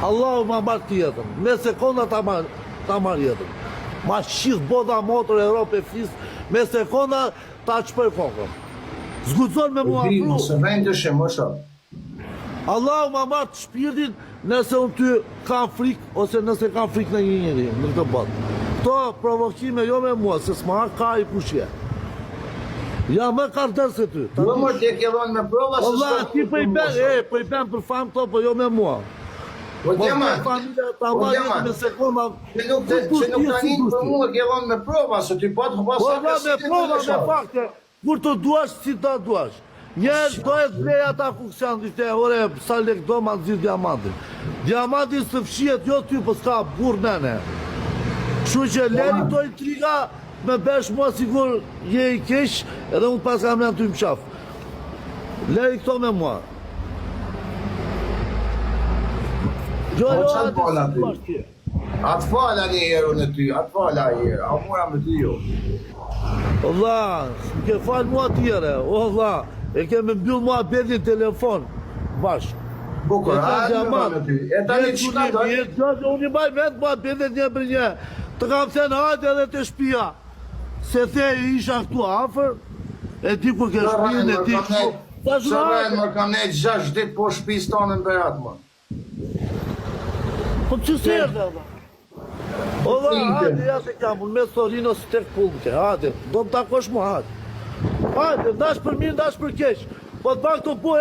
Allahu ma marrë tjetën, me sekonda ta marrë jetën. Ma shqith boda motor Europë e flisë, me sekonda ta qëpër kokën. Zgudzon me mua pru. Se vend të shemë, Allahu ma marrë të shpirtin nëse unë ty kam frikë, ose nëse kam frikë në një njëri, në këtë botë. Këto provokime jo me mua, se s'ma ka i kushje. Ja më kardër se ty. Jo më t'je kjellon me prova se Allah, ti për i ben për famë to, për jo me mua. Po t'jema, me sekonda. që nuk të njën për mua kjellon me prova, se ty pat hëpa Po sa da me prova me fakte, kur të duash, si të duash. Njerë do e të bleja ta funksion, dishte, ore, sa lek do ma nëzit diamantin. Diamantin së fshiet jo ty, për s'ka burë nene. Kështu që leri to intriga, me besh mua sigur je i kesh, edhe unë pas kam në ty më qaf. Leri këto me mua. Jo, atë fala një herë në ty, atë fala një herë, a mora me ty jo. Allah, ke falë mua tjere, Allah, e ke me mbyll mua bedin telefon, bashkë. Bukur, hajtë me me ty, e ta një qëta dojë. Unë i baj vetë mua bedin një për një, të kam thënë hajtë edhe të shpia, se the isha këtu afer, e ti ku ke shpinë, e ti ku... Së rejnë më kam nejtë 6 ditë po shpis tonë në berat më. Po që se erdhe, Allah? O dhe, hajde, ja se kam, unë me Sorino së tek punke, hajde, do më takosh mu, hajde. Hajde, ndash për mirë, ndash për kesh. Po të bak të po,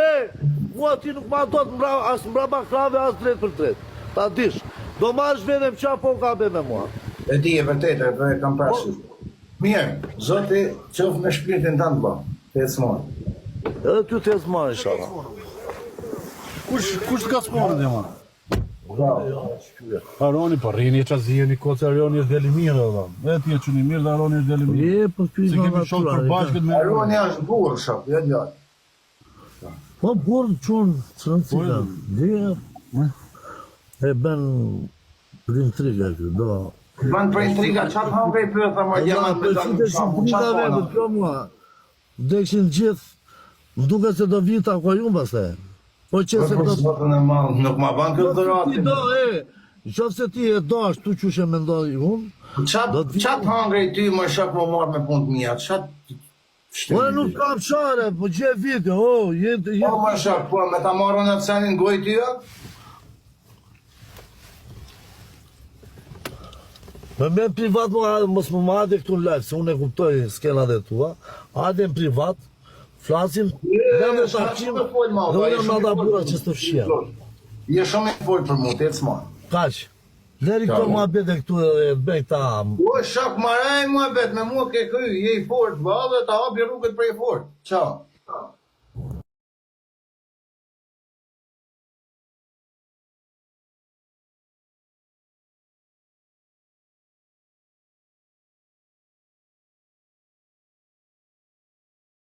mua ti nuk ma do të mbra, as mbra baklave, as drejt për drejt. Ta dish, do marrësh vene më qa, po ka be me mua. E di e vërtet, e kam përshë. Mirë, zoti, qëfë me shpirtin të në ba, të e smarë. Edhe ty të e smarë, inshallah. Kush të ka smarë dhe ma? Bravo. Aroni, po rini që zi e një kohë, Aroni është deli mirë, dhe ti e që një mirë dhe Aroni është deli mirë. Po ty Se kemi shokë për bashkët me... Aroni është burë shok, jo gjatë. Po burë qunë, që në cika. Dhe, e ben për intriga këtë, do. Ban për intriga, qatë hangrej për të më gjeman me të në shamu, qatë për kjo mua. Dekshin gjithë, më duke se do vita ko ju mbase. Po që se do... Nuk ma ban këtë të ratin. Qofë se ti e do ashtu që shë mendoj unë. Qatë hangrej ty më shok më marrë me punë të mija, qatë... Ore nuk kam share, po gje video, Po më shok, po me ta marrën atë senin goj tyja? Me privat mos më madhe këtu në live, se unë e kuptoj skena dhe tua. Ade në privat, flasim, dhe me takim, dhe unë më da bura që së fshia. Je shumë e folë për mu, të jetë s'ma. Kaq, leri këto më abet e këtu e të bëj ta... O, shok, maraj më abet, me mua ke kry, je i fort, ba, dhe ta hapi rrugët për i fort. Ciao.